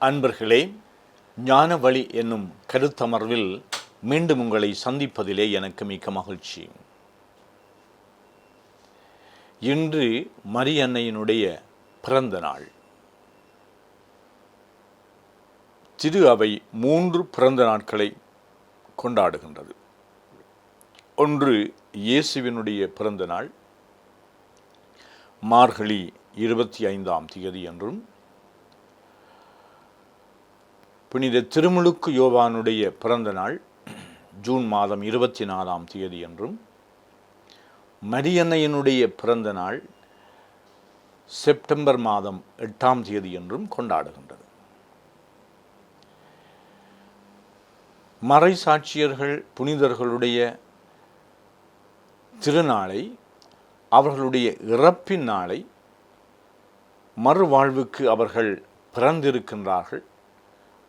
அன்பர்களே, ஞானவழி என்னும் கருத்தமர்வில் மீண்டும் உங்களை சந்திப்பதிலே எனக்கு மிக்க மகிழ்ச்சி. இன்று மரியன்னையினுடைய பிறந்த நாள். திரு அவை 3 பிறந்த நாட்களை கொண்டாடுகின்றது. ஒன்று இயேசுவினுடைய பிறந்த நாள் மார்கழி 25ஆம் தேதி என்றும், புனித திருமுழுக்கு யோவானுடைய பிறந்த நாள் ஜூன் மாதம் 24ஆம் தேதி என்றும், மரியன்னையினுடைய பிறந்த நாள் செப்டம்பர் மாதம் 8ஆம் தேதி என்றும் கொண்டாடுகின்றது. மறை சாட்சியர்கள் புனிதர்களுடைய திருநாளை, அவர்களுடைய இறப்பின் நாளை, மறுவாழ்வுக்கு அவர்கள் பிறந்திருக்கின்றார்கள்,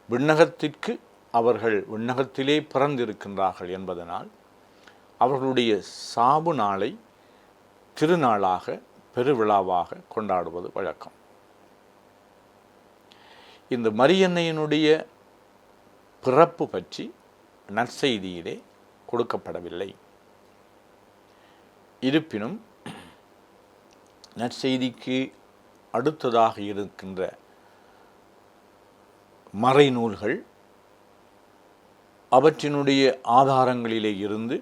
விண்ணகத்திற்கு அவர்கள் விண்ணகத்திலே பிறந்திருக்கின்றார்கள் என்பதனால் அவர்களுடைய சாவு நாளை திருநாளாக பெருவிழாவாக கொண்டாடுவது வழக்கம். இந்த மரியன்னையினுடைய பிறப்பு பற்றி நற்செய்தியிலே கொடுக்கப்படவில்லை. இருப்பினும் நற்செய்திக்கு அடுத்ததாக இருக்கின்ற மறைநூல்கள் அவற்றினுடைய ஆதாரங்களிலே இருந்து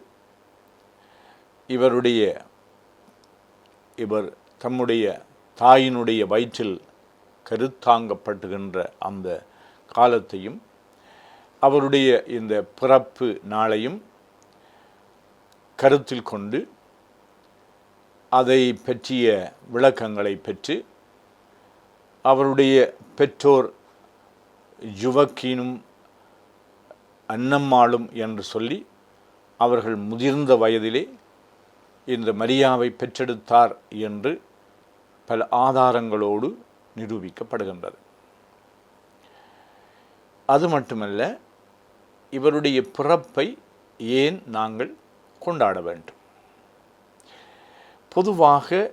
இவர் தம்முடைய தாயினுடைய வயிற்றில் கருத்தாங்கப்படுகின்ற அந்த காலத்தையும் அவருடைய இந்த பிறப்பு நாளையும் கருத்தில் கொண்டு அதை பற்றிய விளக்கங்களை பெற்று, அவருடைய பெற்றோர் யுவக்கீனும் அன்னம்மாளும் என்று சொல்லி அவர்கள் முதிர்ந்த வயதிலே இந்த மரியாவை பெற்றெடுத்தார் என்று பல ஆதாரங்களோடு நிரூபிக்கப்படுகின்றது. அது மட்டுமல்ல, இவருடைய பிறப்பை ஏன் நாங்கள் கொண்டாட வேண்டும்? பொதுவாக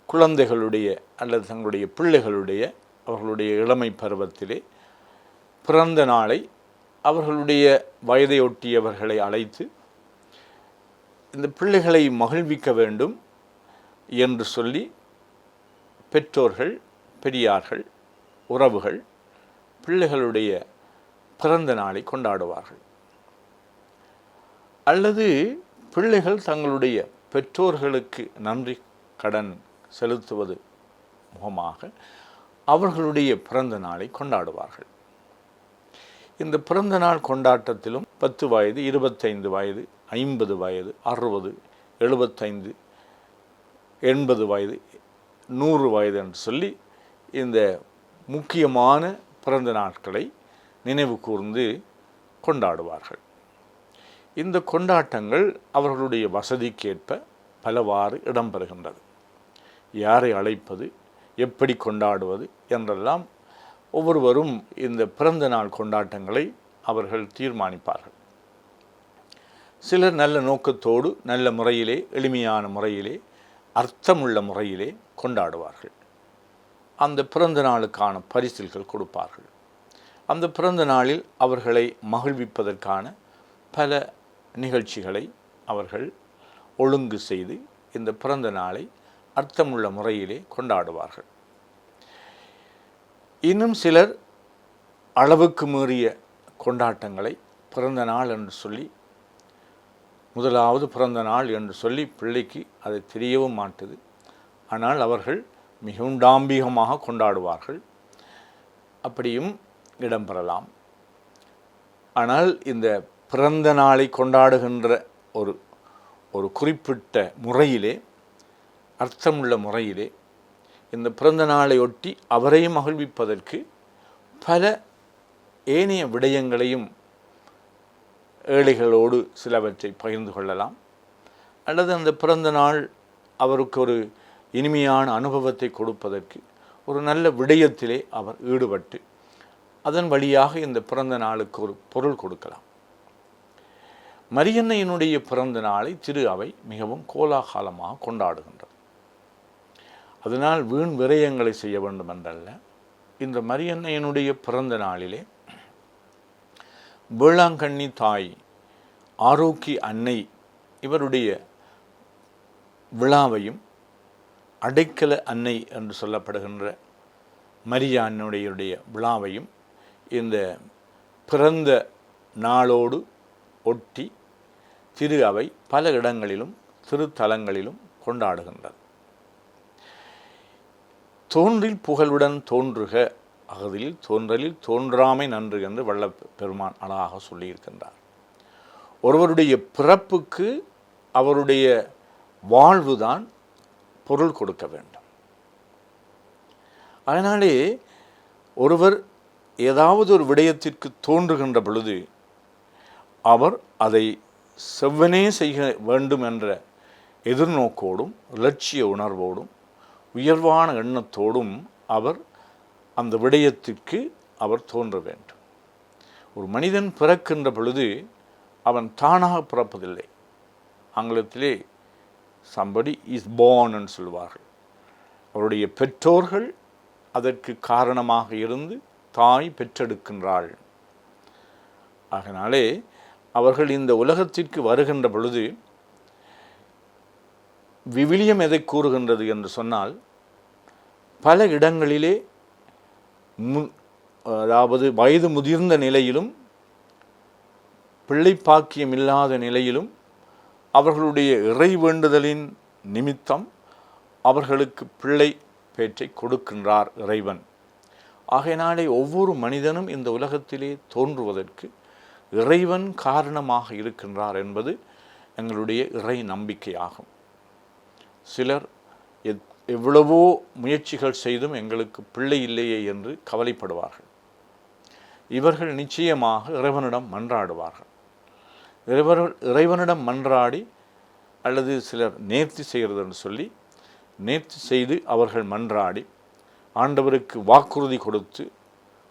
குழந்தைகளுடைய அல்லது தங்களுடைய பிள்ளைகளுடைய அவர்களுடைய இளமை பருவத்திலே பிறந்த நாளை அவர்களுடைய வயதையொட்டியவர்களை அழைத்து இந்த பிள்ளைகளை மகிழ்விக்க வேண்டும் என்று சொல்லி பெற்றோர்கள், பெரியார்கள், உறவுகள் பிள்ளைகளுடைய பிறந்த நாளை கொண்டாடுவார்கள். அல்லது பிள்ளைகள் தங்களுடைய பெற்றோர்களுக்கு நன்றி கடன் செலுத்துவது முகமாக அவர்களுடைய பிறந்த நாளை கொண்டாடுவார்கள். இந்த பிறந்த நாள் கொண்டாட்டத்திலும் 10 வயது, 25 வயது, 50 வயது, 60, 75, 80 வயது, 100 வயது என்று சொல்லி இந்த முக்கியமான பிறந்த நாட்களை நினைவு கூர்ந்து கொண்டாடுவார்கள். இந்த கொண்டாட்டங்கள் அவர்களுடைய வசதிக்கேற்ப பலவாறு இடம்பெறுகின்றது. யாரை அழைப்பது, எப்படி கொண்டாடுவது என்றெல்லாம் ஒவ்வொருவரும் இந்த பிறந்த நாள் கொண்டாட்டங்களை அவர்கள் தீர்மானிப்பார்கள். சிலர் நல்ல நோக்கத்தோடு நல்ல முறையிலே, எளிமையான முறையிலே, அர்த்தமுள்ள முறையிலே கொண்டாடுவார்கள். அந்த பிறந்த நாளுக்கான பரிசில்கள் கொடுப்பார்கள். அந்த பிறந்த நாளில் அவர்களை மகிழ்விப்பதற்கான பல நிகழ்ச்சிகளை அவர்கள் ஒழுங்கு செய்து இந்த பிறந்த நாளை அர்த்தமுள்ள முறையிலே கொண்டாடுவார்கள். இன்னும் சிலர் அளவுக்கு மீறிய கொண்டாட்டங்களை பிறந்த நாள் என்று சொல்லி, முதலாவது பிறந்த நாள் என்று சொல்லி பிள்ளைக்கு அது தெரியவும் மாட்டுது. ஆனால் அவர்கள் மிகவும் டாம்பிகமாக கொண்டாடுவார்கள். அப்படியும் இடம்பெறலாம். ஆனால் இந்த பிறந்த நாளை கொண்டாடுகின்ற ஒரு குறிப்பிட்ட முறையிலே, அர்த்தமுள்ள முறையிலே, இந்த பிறந்த நாளை ஒட்டி அவரையும் மகிழ்விப்பதற்கு பல ஏனைய விடயங்களையும் ஏழைகளோடு சிலவற்றை பகிர்ந்து கொள்ளலாம். அல்லது அந்த பிறந்த நாள் அவருக்கு ஒரு இனிமையான அனுபவத்தை கொடுப்பதற்கு ஒரு நல்ல விடயத்திலே அவர் ஈடுபட்டு அதன் வழியாக இந்த பிறந்த நாளுக்கு ஒரு பொருள் கொடுக்கலாம். மரியன்னையினுடைய பிறந்த நாளை திரு அவை மிகவும் கோலாகலமாக கொண்டாடுகின்றது. அதனால் வீண் விரயங்களை செய்ய வேண்டும் என்றல்ல, இந்த மரியன்னையினுடைய பிறந்த நாளிலே வேளாங்கண்ணி தாய் ஆரோக்கிய அன்னை இவருடைய விழாவையும் அடைக்கல அன்னை என்று சொல்லப்படுகின்ற மரியான்னுடைய விழாவையும் இந்த பிறந்த நாளோடு ஒட்டி திரு அவை பல இடங்களிலும் திருத்தலங்களிலும் கொண்டாடுகின்றது. தோன்றில் புகழுடன் தோன்றுக அகதில் தோன்றலில் தோன்றாமை நன்று என்று வள்ளல் பெருமான் அழகாக சொல்லியிருக்கின்றார். ஒருவருடைய பிறப்புக்கு அவருடைய வாழ்வுதான் பொருள் கொடுக்க வேண்டும். அதனாலே ஒருவர் ஏதாவது ஒரு விடயத்திற்கு தோன்றுகின்ற பொழுது அவர் அதை செவ்வனே செய்ய வேண்டும் என்ற எதிர்நோக்கோடும் இலட்சிய உணர்வோடும் உயர்வான எண்ணத்தோடும் அவர் அந்த விடயத்திற்கு அவர் தோன்ற வேண்டும். ஒரு மனிதன் பிறக்கின்ற பொழுது அவன் தானாக பிறப்பதில்லை. ஆங்கிலத்திலே somebody is born என்று சொல்வார்கள். அவருடைய பெற்றோர்கள் அதற்கு காரணமாக இருந்து தாய் பெற்றெடுக்கின்றாள். ஆகினாலே அவர்கள் இந்த உலகத்திற்கு வருகின்ற பொழுது விவிலியம் எதை கூறுகின்றது என்று சொன்னால், பல இடங்களிலே அதாவது வயது முதிர்ந்த நிலையிலும் பிள்ளை பாக்கியம் இல்லாத நிலையிலும் அவர்களுடைய இறை வேண்டுதலின் நிமித்தம் அவர்களுக்கு பிள்ளை பேற்றை கொடுக்கின்றார் இறைவன். ஆகையினாலே ஒவ்வொரு மனிதனும் இந்த உலகத்திலே தோன்றுவதற்கு இறைவன் காரணமாக இருக்கின்றார் என்பது எங்களுடைய இறை நம்பிக்கையாகும். சிலர் எவ்வளவோ முயற்சிகள் செய்தும் எங்களுக்கு பிள்ளை இல்லையே என்று கவலைப்படுவார்கள். இவர்கள் நிச்சயமாக இறைவனிடம் மன்றாடுவார்கள். இறைவனிடம் மன்றாடி அல்லது சிலர் நேர்த்தி செய்கிறது என்று சொல்லி நேர்த்தி செய்து அவர்கள் மன்றாடி ஆண்டவருக்கு வாக்குறுதி கொடுத்து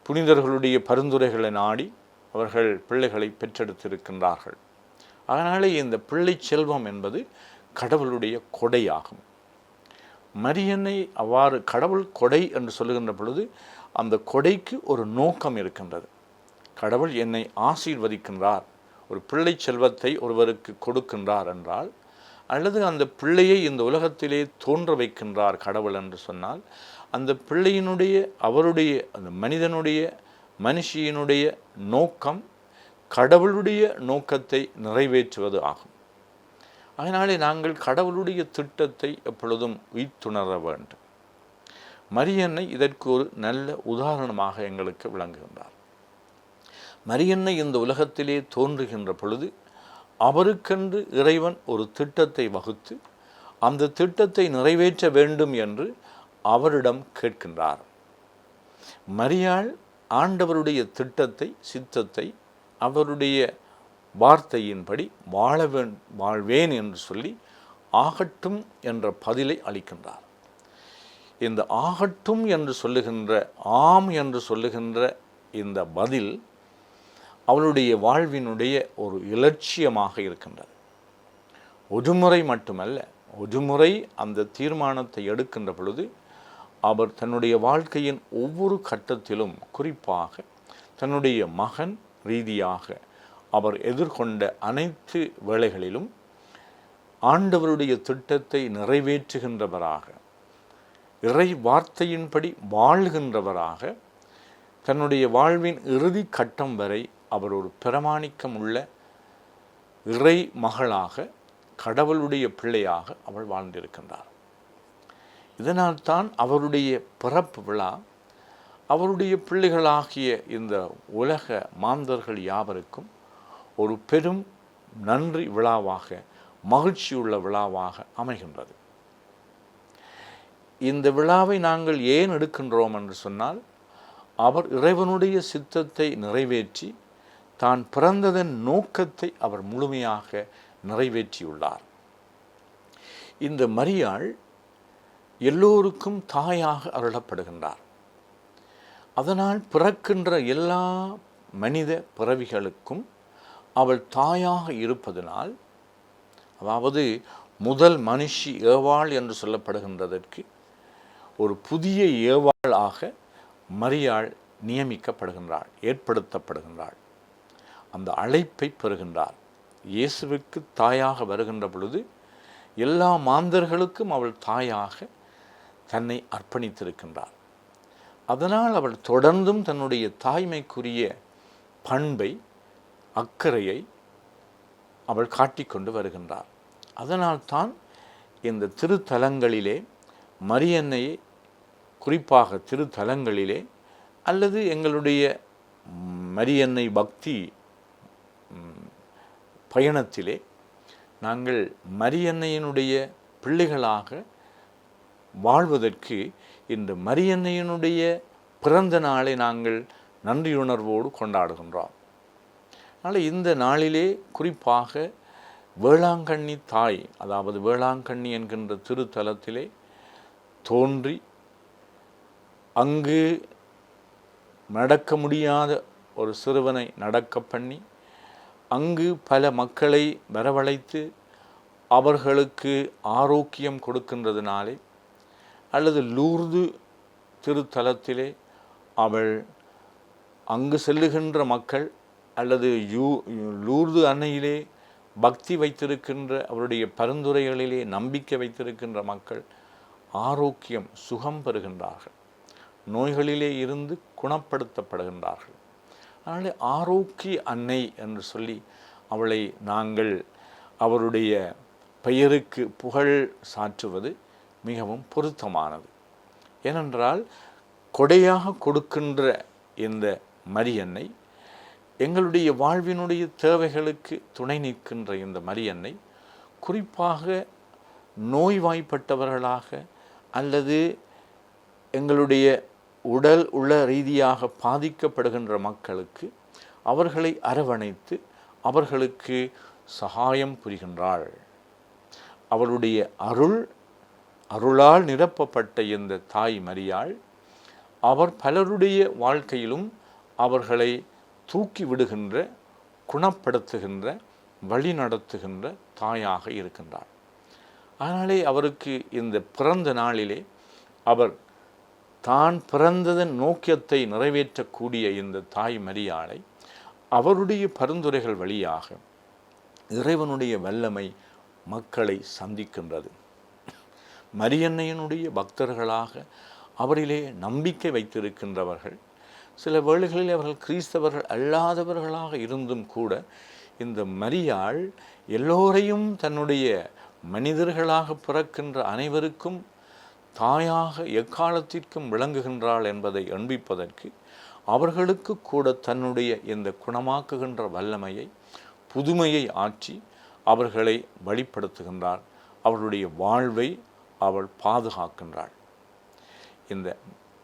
புனிதர்களுடைய பரிந்துரைகளை நாடி அவர்கள் பிள்ளைகளை பெற்றெடுத்திருக்கின்றார்கள். அதனாலே இந்த பிள்ளை செல்வம் என்பது கடவுளுடைய கொடையாகும். மரியன்னை அவ்வாறு கடவுள் கொடை என்று சொல்லுகின்ற பொழுது அந்த கொடைக்கு ஒரு நோக்கம் இருக்கின்றது. கடவுள் என்னை ஆசீர்வதிக்கின்றார், ஒரு பிள்ளை செல்வத்தை ஒருவருக்கு கொடுக்கின்றார் என்றால், அல்லது அந்த பிள்ளையை இந்த உலகத்திலே தோன்ற வைக்கின்றார் கடவுள் என்று சொன்னால், அந்த பிள்ளையினுடைய அவருடைய அந்த மனிதனுடைய மனுஷியினுடைய நோக்கம் கடவுளுடைய நோக்கத்தை நிறைவேற்றுவது ஆகும். அதனாலே நாங்கள் கடவுளுடைய திட்டத்தை எப்பொழுதும் உய்த்துணர வேண்டும். மரியன்னை இதற்கு ஒரு நல்ல உதாரணமாக எங்களுக்கு விளங்குகின்றார். மரியன்னை இந்த உலகத்திலே தோன்றுகின்ற பொழுது அவருக்கென்று இறைவன் ஒரு திட்டத்தை வகுத்து அந்த திட்டத்தை நிறைவேற்ற வேண்டும் என்று அவரிடம் கேட்கின்றார். மரியாள் ஆண்டவருடைய திட்டத்தை சித்தத்தை அவருடைய வார்த்தையின்படி வாழ்வேன் என்று சொல்லி ஆகட்டும் என்ற பதிலை அளிக்கின்றார். இந்த ஆகட்டும் என்று சொல்லுகின்ற ஆம் என்று சொல்லுகின்ற இந்த பதில் அவளுடைய வாழ்வினுடைய ஒரு இலட்சியமாக இருக்கின்றது. ஒருமுறை மட்டுமல்ல, ஒருமுறை அந்த தீர்மானத்தை எடுக்கின்ற பொழுது அவர் தன்னுடைய வாழ்க்கையின் ஒவ்வொரு கட்டத்திலும், குறிப்பாக தன்னுடைய மகன் ரீதியாக அவர் எதிர்கொண்ட அனைத்து வேளைகளிலும் ஆண்டவருடைய திட்டத்தை நிறைவேற்றுகின்றவராக, இறை வார்த்தையின்படி வாழ்கின்றவராக, தன்னுடைய வாழ்வின் இறுதி கட்டம் வரை அவர் ஒரு பிரமாணிக்கம் உள்ள இறை மகளாக, கடவுளுடைய பிள்ளையாக அவள் வாழ்ந்திருக்கின்றார். இதனால்தான் அவருடைய பிறப்பு விழா அவருடைய பிள்ளைகளாகிய இந்த உலக மாந்தர்கள் யாவருக்கும் ஒரு பெரும் நன்றி விழாவாக, மகிழ்ச்சியுள்ள விழாவாக அமைகின்றது. இந்த விழாவை நாங்கள் ஏன் எடுக்கின்றோம் என்று சொன்னால், அவர் இறைவனுடைய சித்தத்தை நிறைவேற்றி தான் பிறந்ததன் நோக்கத்தை அவர் முழுமையாக நிறைவேற்றியுள்ளார். இந்த மரியாள் எல்லோருக்கும் தாயாக அருளப்படுகின்றார். அதனால் பிறக்கின்ற எல்லா மனித பிறவிகளுக்கும் அவள் தாயாக இருப்பதனால், அதாவது முதல் மனுஷி ஏவாள் என்று சொல்லப்படுகின்றதற்கு ஒரு புதிய ஏவாளாக மரியாள் நியமிக்கப்படுகின்றாள், ஏற்படுத்தப்படுகின்றாள். அந்த அழைப்பை பெறுகின்றார். இயேசுவுக்கு தாயாக வருகின்ற பொழுது எல்லா மாந்தர்களுக்கும் அவள் தாயாக தன்னை அர்ப்பணித்திருக்கின்றார். அதனால் அவள் தொடர்ந்தும் தன்னுடைய தாய்மைக்குரிய பண்பை, அக்கறையை அவள் காட்டிக்கொண்டு வருகின்றார். அதனால்தான் இந்த திருத்தலங்களிலே மரியன்னையை, குறிப்பாக திருத்தலங்களிலே அல்லது எங்களுடைய மரியன்னை பக்தி பயணத்திலே நாங்கள் மரியன்னையினுடைய பிள்ளைகளாக வாழ்வதற்கு இந்த மரியன்னையினுடைய பிறந்த நாளை நாங்கள் நன்றியுணர்வோடு கொண்டாடுகின்றோம். அதனால் இந்த நாளிலே குறிப்பாக வேளாங்கண்ணி தாய், அதாவது வேளாங்கண்ணி என்கின்ற திருத்தலத்திலே தோன்றி அங்கு நடக்க முடியாத ஒரு சிறுவனை நடக்க பண்ணி அங்கு பல மக்களை வரவழைத்து அவர்களுக்கு ஆரோக்கியம் கொடுக்கின்றதுனாலே, அல்லது லூர்து திருத்தலத்திலே அவள் அங்கு செல்லுகின்ற மக்கள் அல்லது லூர்து அன்னையிலே பக்தி வைத்திருக்கின்ற அவருடைய பரிந்துரைகளிலே நம்பிக்கை வைத்திருக்கின்ற மக்கள் ஆரோக்கியம், சுகம் பெறுகின்றார்கள், நோய்களிலே இருந்து குணப்படுத்தப்படுகின்றார்கள். அதனால் ஆரோக்கிய அன்னை என்று சொல்லி அவளை நாங்கள் அவருடைய பெயருக்கு புகழ் சாற்றுவது மிகவும் பொருத்தமானது. ஏனென்றால் கொடையாக கொடுக்கின்ற இந்த மரியன்னை, எங்களுடைய வாழ்வினுடைய தேவைகளுக்கு துணை நிற்கின்ற இந்த மரியன்னை, குறிப்பாக நோய்வாய்ப்பட்டவர்களாக அல்லது எங்களுடைய உடல் உள்ள ரீதியாக பாதிக்கப்படுகின்ற மக்களுக்கு அவர்களை அரவணைத்து அவர்களுக்கு சகாயம் புரிகின்றாள். அவளுடைய அருளால் நிரப்பப்பட்ட இந்த தாய் மரியாள் அவர் பலருடைய வாழ்க்கையிலும் அவர்களை தூக்கி விடுகின்ற, குணப்படுத்துகின்ற, வழி நடத்துகின்ற தாயாக இருக்கின்றாள். அதனாலே அவருக்கு இந்த பிறந்த நாளிலே அவர் தான் பிறந்ததன் நோக்கத்தை நிறைவேற்றக்கூடிய இந்த தாய் மரியாளை அவருடைய பரிந்துரைகள் வழியாக இறைவனுடைய வல்லமை மக்களை சந்திக்கின்றது. மரியன்னையினுடைய பக்தர்களாக அவரிலே நம்பிக்கை வைத்திருக்கின்றவர்கள், சில வேளைகளில் அவர்கள் கிறிஸ்தவர்கள் அல்லாதவர்களாக இருந்தும் கூட இந்த மரியாள் எல்லோரையும் தன்னுடைய மனிதர்களாக பிறக்கின்ற அனைவருக்கும் தாயாக எக்காலத்திற்கும் விளங்குகின்றாள் என்பதை எண்பிப்பதற்கு அவர்களுக்கு கூட தன்னுடைய இந்த குணமாக்குகின்ற வல்லமையை, புதுமையை ஆற்றி அவர்களை வழிப்படுத்துகின்றாள். அவர்களுடைய வாழ்வை அவள் பாதுகாக்கின்றாள். இந்த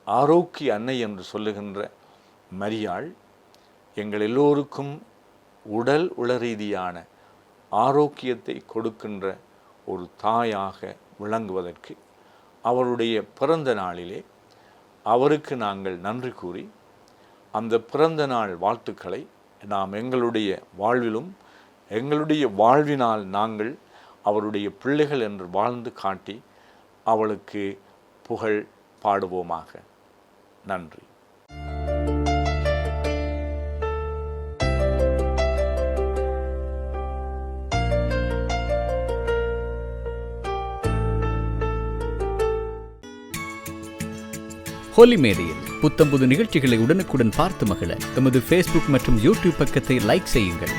ஆரோக்கிய அன்னை என்று சொல்லுகின்ற மரியாள் எங்கள் எல்லோருக்கும் உடல் உளரீதியான ஆரோக்கியத்தை கொடுக்கின்ற ஒரு தாயாக விளங்குவதற்கு அவருடைய பிறந்த நாளிலே அவருக்கு நாங்கள் நன்றி கூறி அந்த பிறந்த நாள் வாழ்த்துக்களை நாம் எங்களுடைய வாழ்விலும் எங்களுடைய வாழ்வினால் நாங்கள் அவருடைய பிள்ளைகள் என்று வாழ்ந்து காட்டி அவளுக்கு புகழ் பாடுவோமாக. நன்றி. ஹோலி மேடையில் புத்தம்புது நிகழ்ச்சிகளை உடனுக்குடன் பார்த்து மகிழ எமது ஃபேஸ்புக் மற்றும் யூடியூப் பக்கத்தை லைக் செய்யுங்கள்.